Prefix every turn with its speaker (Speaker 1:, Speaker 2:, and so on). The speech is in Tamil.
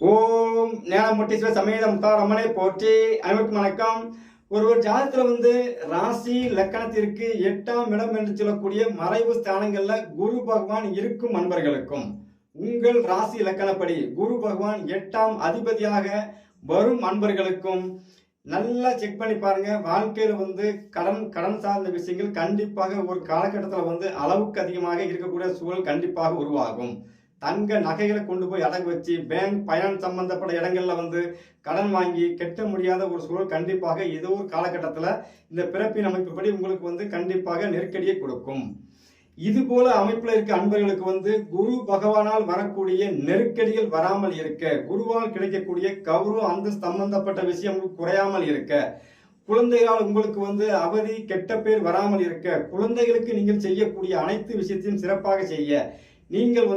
Speaker 1: ஓம் ஞானமுட்டீஸ்வர சமேத முத்தாரம்மனை போற்றி. அனைவருக்கும் வணக்கம். ஒரு ஜாதகத்துல ராசி லக்கணத்திற்கு 8ஆம் இடம் என்று சொல்லக்கூடிய மறைவு ஸ்தானங்கள்ல குரு பகவான் இருக்கும் அன்பர்களுக்கும் உங்கள் ராசி லக்கணப்படி குரு பகவான் 8ஆம் அதிபதியாக வரும் அன்பர்களுக்கும் நல்லா செக் பண்ணி பாருங்க. வாழ்க்கையில கடன் சார்ந்த விஷயங்கள் கண்டிப்பாக ஒரு காலகட்டத்தில் அளவுக்கு அதிகமாக இருக்கக்கூடிய சூழல் கண்டிப்பாக உருவாகும். தங்க நகைகளை கொண்டு போய் அடகு வச்சு பேங்க் பயணம் சம்பந்தப்பட்ட இடங்கள்ல கடன் வாங்கி கெட்ட முடியாத ஒரு சூழல் கண்டிப்பாக ஏதோ ஒரு காலகட்டத்தில் இந்த பிறப்பின் அமைப்புப்படி உங்களுக்கு கண்டிப்பாக நெருக்கடியை கொடுக்கும். இது போல அமைப்புல இருக்க அன்பர்களுக்கு குரு பகவானால் வரக்கூடிய நெருக்கடிகள் வராமல் இருக்க, குருவால் கிடைக்கக்கூடிய கௌரவ அந்த சம்பந்தப்பட்ட விஷயம் குறையாமல் இருக்க, குழந்தைகளால் உங்களுக்கு அவதி கெட்ட பேர் வராமல் இருக்க, குழந்தைகளுக்கு நீங்கள் செய்யக்கூடிய அனைத்து விஷயத்தையும் சிறப்பாக செய்ய, நீங்கள்